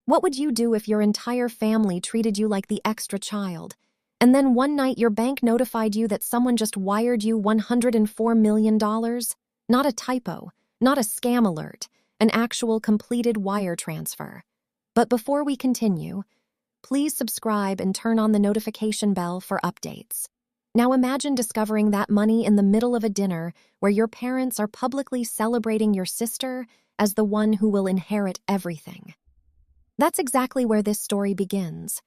What would you do if your entire family treated you like the extra child, and then one night your bank notified you that someone just wired you $104 million? Not a typo, not a scam alert, an actual completed wire transfer. But before we continue, please subscribe and turn on the notification bell for updates. Now imagine discovering that money in the middle of a dinner where your parents are publicly celebrating your sister as the one who will inherit everything. That's exactly where this story begins.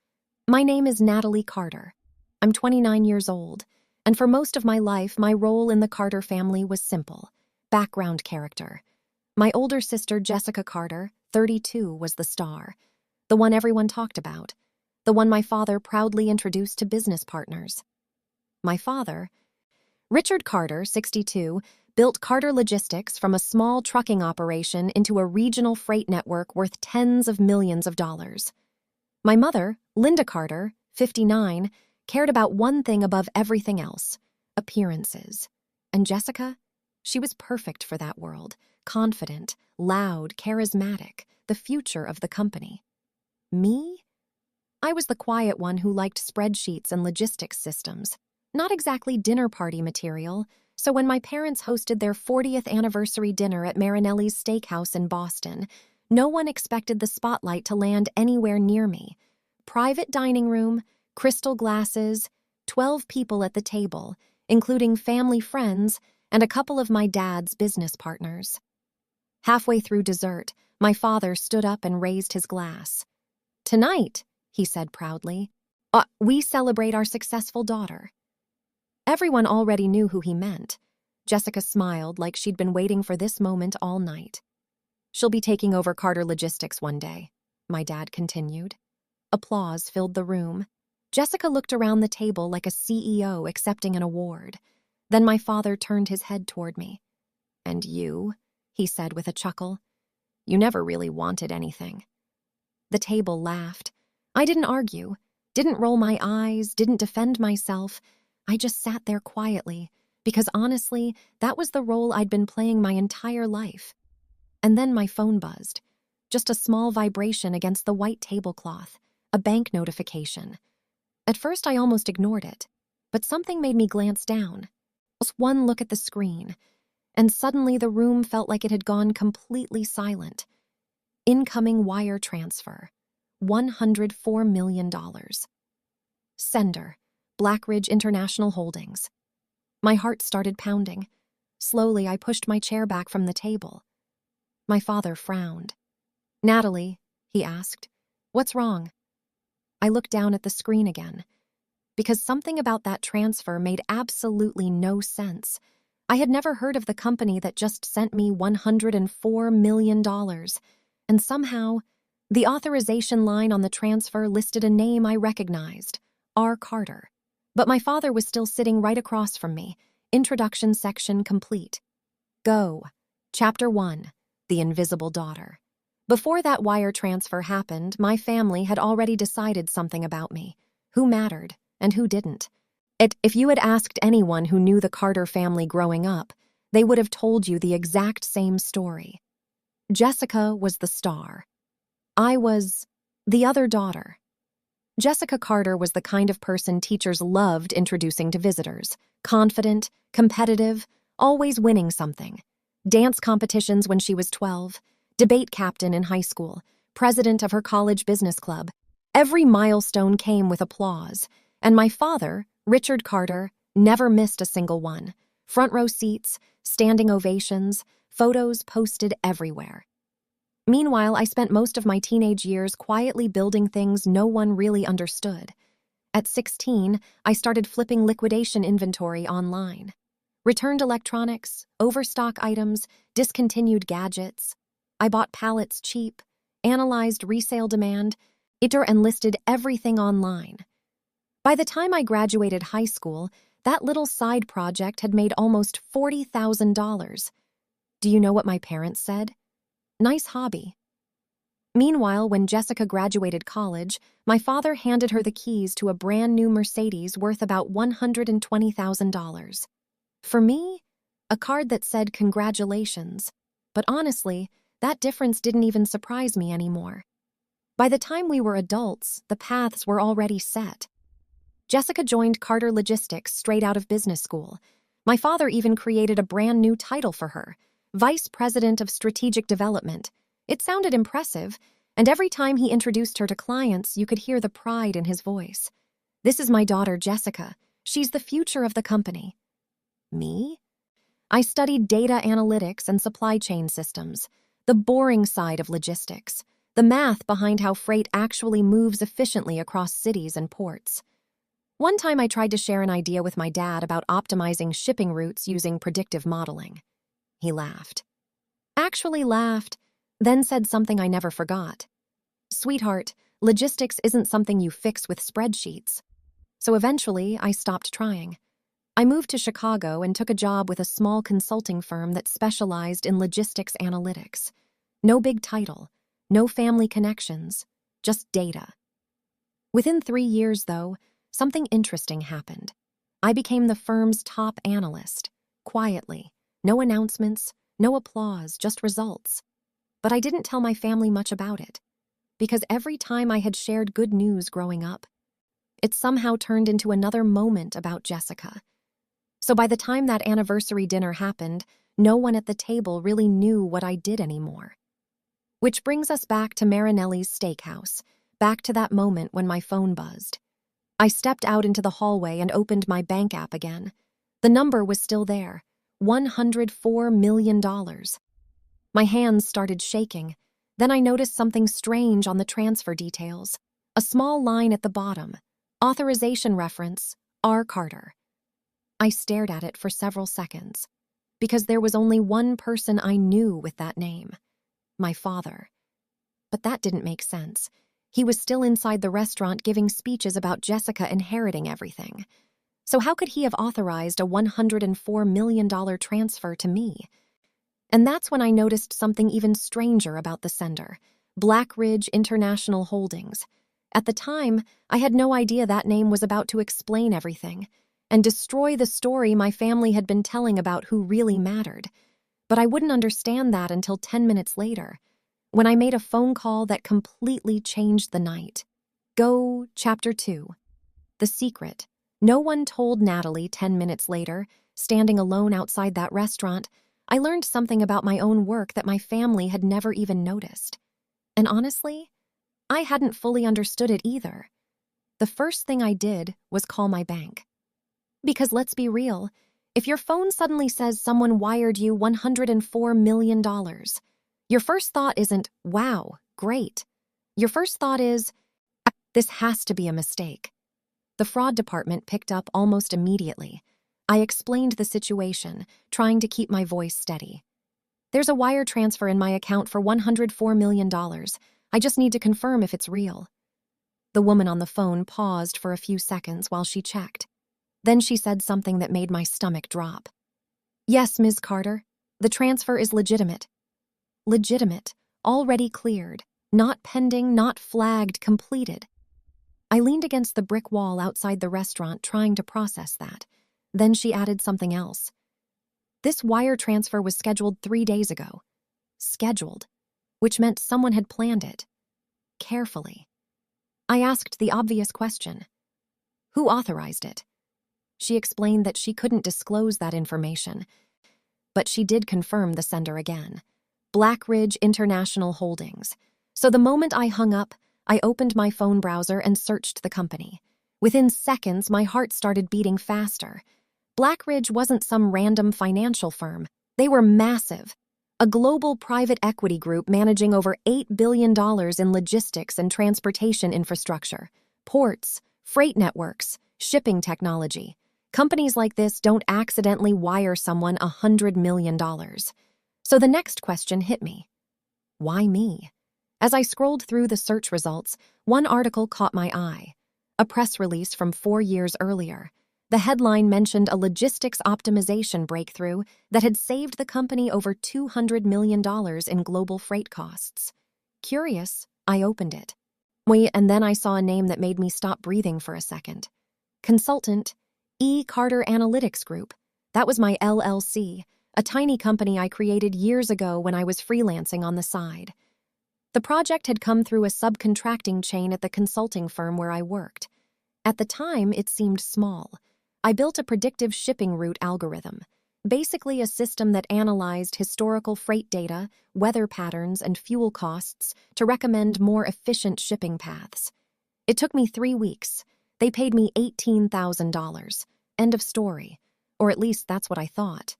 My name is Natalie Carter. I'm 29 years old, and for most of my life, my role in the Carter family was simple: background character. My older sister, Jessica Carter, 32, was the star, the one everyone talked about, the one my father proudly introduced to business partners. My father, Richard Carter, 62, built Carter Logistics from a small trucking operation into a regional freight network worth tens of millions of dollars. My mother, Linda Carter, 59, cared about one thing above everything else: appearances. And Jessica? She was perfect for that world, confident, loud, charismatic, the future of the company. Me? I was the quiet one who liked spreadsheets and logistics systems. Not exactly dinner party material, so when my parents hosted their 40th anniversary dinner at Marinelli's Steakhouse in Boston, no one expected the spotlight to land anywhere near me. Private dining room, crystal glasses, 12 people at the table, including family friends and a couple of my dad's business partners. Halfway through dessert, my father stood up and raised his glass. "Tonight," he said proudly, "we celebrate our successful daughter." Everyone already knew who he meant. Jessica smiled like she'd been waiting for this moment all night. "She'll be taking over Carter Logistics one day," my dad continued. Applause filled the room. Jessica looked around the table like a CEO accepting an award. Then my father turned his head toward me. "And you?" he said with a chuckle. "You never really wanted anything." The table laughed. I didn't argue, didn't roll my eyes, didn't defend myself. I just sat there quietly, because honestly, that was the role I'd been playing my entire life. And then my phone buzzed. Just a small vibration against the white tablecloth, a bank notification. At first, I almost ignored it, but something made me glance down. Just one look at the screen, and suddenly the room felt like it had gone completely silent. Incoming wire transfer. $104 million. Sender. Blackridge International Holdings. My heart started pounding. Slowly, I pushed my chair back from the table. My father frowned. "Natalie," he asked, "what's wrong?" I looked down at the screen again, because something about that transfer made absolutely no sense. I had never heard of the company that just sent me $104 million, and somehow, the authorization line on the transfer listed a name I recognized: R. Carter. But my father was still sitting right across from me. Introduction section complete. Go. Chapter 1. The Invisible Daughter. Before that wire transfer happened, my family had already decided something about me: who mattered and who didn't. If you had asked anyone who knew the Carter family growing up, they would have told you the exact same story. Jessica was the star. I was the other daughter. Jessica Carter was the kind of person teachers loved introducing to visitors: confident, competitive, always winning something. Dance competitions when she was 12, debate captain in high school, president of her college business club. Every milestone came with applause, and my father, Richard Carter, never missed a single one. Front row seats, standing ovations, photos posted everywhere. Meanwhile, I spent most of my teenage years quietly building things no one really understood. At 16, I started flipping liquidation inventory online. Returned electronics, overstock items, discontinued gadgets. I bought pallets cheap, analyzed resale demand, and listed everything online. By the time I graduated high school, that little side project had made almost $40,000. Do you know what my parents said? "Nice hobby." Meanwhile, when Jessica graduated college, my father handed her the keys to a brand new Mercedes worth about $120,000. For me, a card that said congratulations, but honestly, that difference didn't even surprise me anymore. By the time we were adults, the paths were already set. Jessica joined Carter Logistics straight out of business school. My father even created a brand new title for her, Vice President of Strategic Development. It sounded impressive, and every time he introduced her to clients, you could hear the pride in his voice. "This is my daughter, Jessica. She's the future of the company." Me? I studied data analytics and supply chain systems, the boring side of logistics, the math behind how freight actually moves efficiently across cities and ports. One time I tried to share an idea with my dad about optimizing shipping routes using predictive modeling. He laughed. Actually laughed, then said something I never forgot. "Sweetheart, logistics isn't something you fix with spreadsheets." So eventually, I stopped trying. I moved to Chicago and took a job with a small consulting firm that specialized in logistics analytics. No big title, no family connections, just data. Within 3 years, though, something interesting happened. I became the firm's top analyst, quietly. No announcements, no applause, just results. But I didn't tell my family much about it, because every time I had shared good news growing up, it somehow turned into another moment about Jessica. So by the time that anniversary dinner happened, no one at the table really knew what I did anymore. Which brings us back to Marinelli's Steakhouse, back to that moment when my phone buzzed. I stepped out into the hallway and opened my bank app again. The number was still there, $104 million. My hands started shaking. Then I noticed something strange on the transfer details. A small line at the bottom, authorization reference, R. Carter. I stared at it for several seconds, because there was only one person I knew with that name, my father. But that didn't make sense. He was still inside the restaurant giving speeches about Jessica inheriting everything. So how could he have authorized a $104 million transfer to me? And that's when I noticed something even stranger about the sender, Blackridge International Holdings. At the time, I had no idea that name was about to explain everything and destroy the story my family had been telling about who really mattered. But I wouldn't understand that until 10 minutes later, when I made a phone call that completely changed the night. Go, Chapter 2. The secret. No one told Natalie 10 minutes later, standing alone outside that restaurant. I learned something about my own work that my family had never even noticed. And honestly, I hadn't fully understood it either. The first thing I did was call my bank. Because let's be real, if your phone suddenly says someone wired you $104 million, your first thought isn't, "Wow, great." Your first thought is, "This has to be a mistake." The fraud department picked up almost immediately. I explained the situation, trying to keep my voice steady. "There's a wire transfer in my account for $104 million. I just need to confirm if it's real." The woman on the phone paused for a few seconds while she checked. Then she said something that made my stomach drop. "Yes, Ms. Carter. The transfer is legitimate." Legitimate, already cleared, not pending, not flagged, completed. I leaned against the brick wall outside the restaurant trying to process that. Then she added something else. "This wire transfer was scheduled 3 days ago." Scheduled, which meant someone had planned it. Carefully. I asked the obvious question. "Who authorized it?" She explained that she couldn't disclose that information, but she did confirm the sender again. Blackridge International Holdings. So the moment I hung up, I opened my phone browser and searched the company. Within seconds, my heart started beating faster. Blackridge wasn't some random financial firm. They were massive. A global private equity group managing over $8 billion in logistics and transportation infrastructure, ports, freight networks, shipping technology. Companies like this don't accidentally wire someone $100 million. So the next question hit me. Why me? As I scrolled through the search results, one article caught my eye. A press release from 4 years earlier. The headline mentioned a logistics optimization breakthrough that had saved the company over $200 million in global freight costs. Curious, I opened it. And then I saw a name that made me stop breathing for a second. Consultant, E. Carter Analytics Group. That was my LLC, a tiny company I created years ago when I was freelancing on the side. The project had come through a subcontracting chain at the consulting firm where I worked. At the time, it seemed small. I built a predictive shipping route algorithm, basically a system that analyzed historical freight data, weather patterns, and fuel costs to recommend more efficient shipping paths. It took me 3 weeks. They paid me $18,000. End of story. Or at least that's what I thought.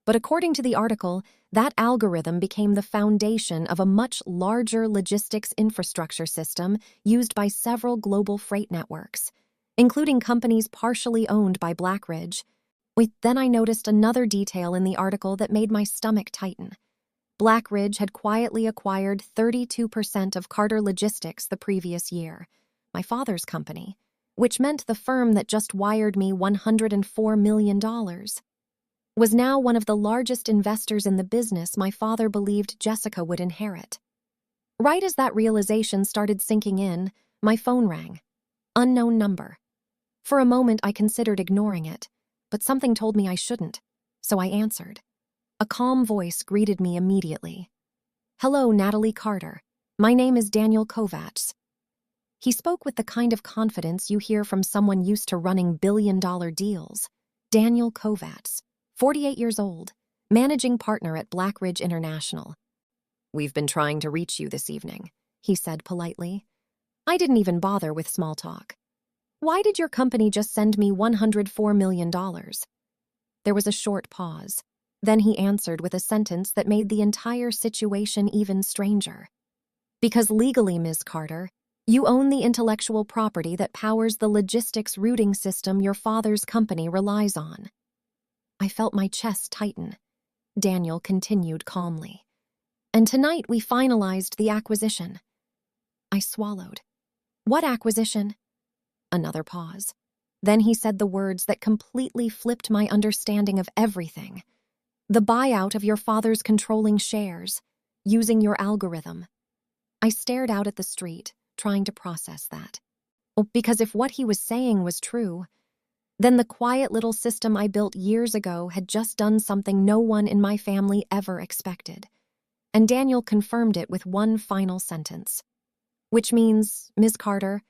But according to the article, that algorithm became the foundation of a much larger logistics infrastructure system used by several global freight networks, including companies partially owned by Blackridge. Then I noticed another detail in the article that made my stomach tighten. Blackridge had quietly acquired 32% of Carter Logistics the previous year, my father's company, which meant the firm that just wired me $104 million was now one of the largest investors in the business my father believed Jessica would inherit. Right as that realization started sinking in, my phone rang. Unknown number. For a moment, I considered ignoring it, but something told me I shouldn't, so I answered. A calm voice greeted me immediately. "Hello, Natalie Carter. My name is Daniel Kovacs." He spoke with the kind of confidence you hear from someone used to running billion-dollar deals. Daniel Kovacs, 48 years old, managing partner at Blackridge International. "We've been trying to reach you this evening," he said politely. I didn't even bother with small talk. "Why did your company just send me $104 million? There was a short pause. Then he answered with a sentence that made the entire situation even stranger. "Because legally, Ms. Carter, you own the intellectual property that powers the logistics routing system your father's company relies on." I felt my chest tighten. Daniel continued calmly. "And tonight we finalized the acquisition." I swallowed. "What acquisition?" Another pause. Then he said the words that completely flipped my understanding of everything. "The buyout of your father's controlling shares, using your algorithm." I stared out at the street, trying to process that. Because if what he was saying was true, then the quiet little system I built years ago had just done something no one in my family ever expected. And Daniel confirmed it with one final sentence. "Which means, Ms. Carter,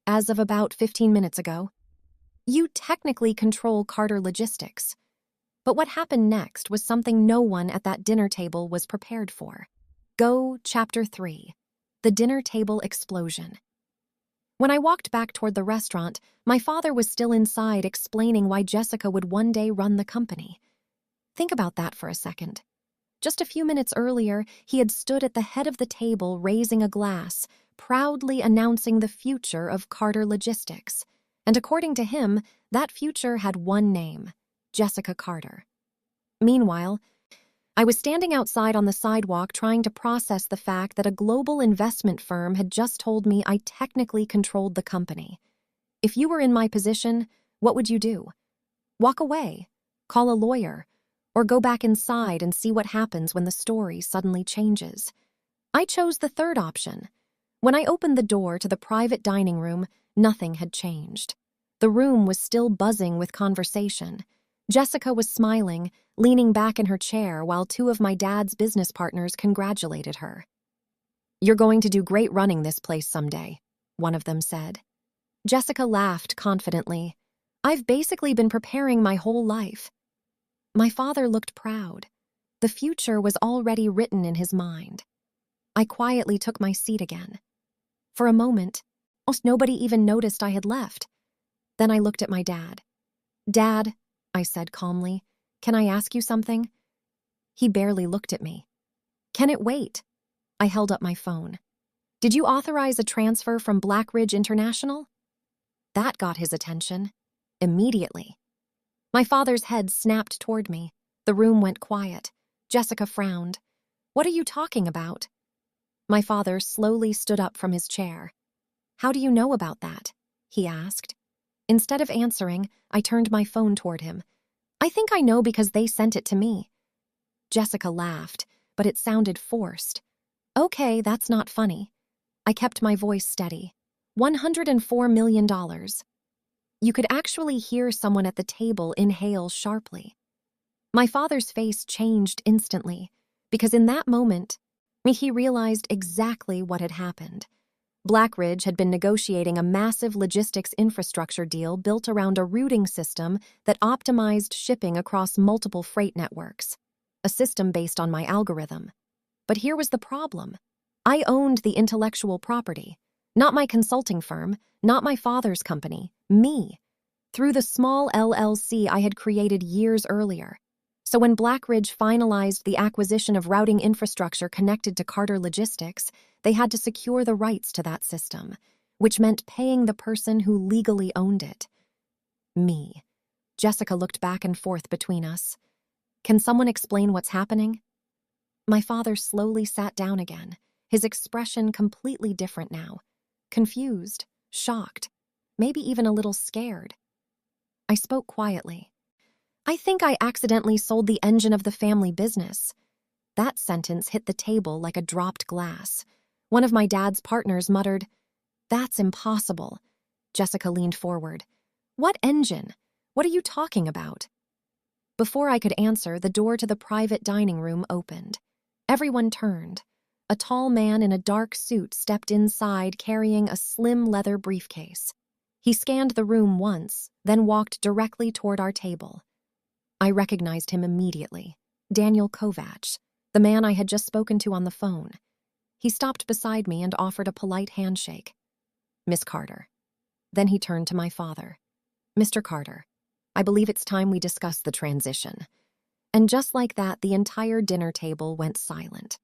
as of about 15 minutes ago, you technically control Carter Logistics." But what happened next was something no one at that dinner table was prepared for. Go Chapter 3. The Dinner Table Explosion. When I walked back toward the restaurant, my father was still inside explaining why Jessica would one day run the company. Think about that for a second. Just a few minutes earlier, he had stood at the head of the table raising a glass, proudly announcing the future of Carter Logistics. And according to him, that future had one name: Jessica Carter. Meanwhile, I was standing outside on the sidewalk trying to process the fact that a global investment firm had just told me I technically controlled the company. If you were in my position, what would you do? Walk away, call a lawyer, or go back inside and see what happens when the story suddenly changes? I chose the third option. When I opened the door to the private dining room, nothing had changed. The room was still buzzing with conversation. Jessica was smiling, leaning back in her chair while two of my dad's business partners congratulated her. "You're going to do great running this place someday," one of them said. Jessica laughed confidently. "I've basically been preparing my whole life." My father looked proud. The future was already written in his mind. I quietly took my seat again. For a moment, almost nobody even noticed I had left. Then I looked at my dad. "Dad," I said calmly, "can I ask you something?" He barely looked at me. "Can it wait?" I held up my phone. "Did you authorize a transfer from Blackridge International?" That got his attention. Immediately. My father's head snapped toward me. The room went quiet. Jessica frowned. "What are you talking about?" My father slowly stood up from his chair. "How do you know about that?" he asked. Instead of answering, I turned my phone toward him. "I think I know because they sent it to me." Jessica laughed, but it sounded forced. "Okay, that's not funny." I kept my voice steady. $104 million. You could actually hear someone at the table inhale sharply. My father's face changed instantly, because in that moment, He realized exactly what had happened. Blackridge had been negotiating a massive logistics infrastructure deal built around a routing system that optimized shipping across multiple freight networks, a system based on my algorithm. But here was the problem. I owned the intellectual property, not my consulting firm, not my father's company, me, through the small LLC I had created years earlier. So when Blackridge finalized the acquisition of routing infrastructure connected to Carter Logistics, they had to secure the rights to that system, which meant paying the person who legally owned it. Me. Jessica looked back and forth between us. Can someone explain what's happening? My father slowly sat down again, his expression completely different now. Confused, shocked, maybe even a little scared. I spoke quietly. I think I accidentally sold the engine of the family business. That sentence hit the table like a dropped glass. One of my dad's partners muttered, "That's impossible." Jessica leaned forward. "What engine? What are you talking about?" Before I could answer, the door to the private dining room opened. Everyone turned. A tall man in a dark suit stepped inside carrying a slim leather briefcase. He scanned the room once, then walked directly toward our table. I recognized him immediately. Daniel Kovacs, the man I had just spoken to on the phone. He stopped beside me and offered a polite handshake. "Miss Carter." Then he turned to my father. "Mr. Carter, I believe it's time we discuss the transition." And just like that, the entire dinner table went silent.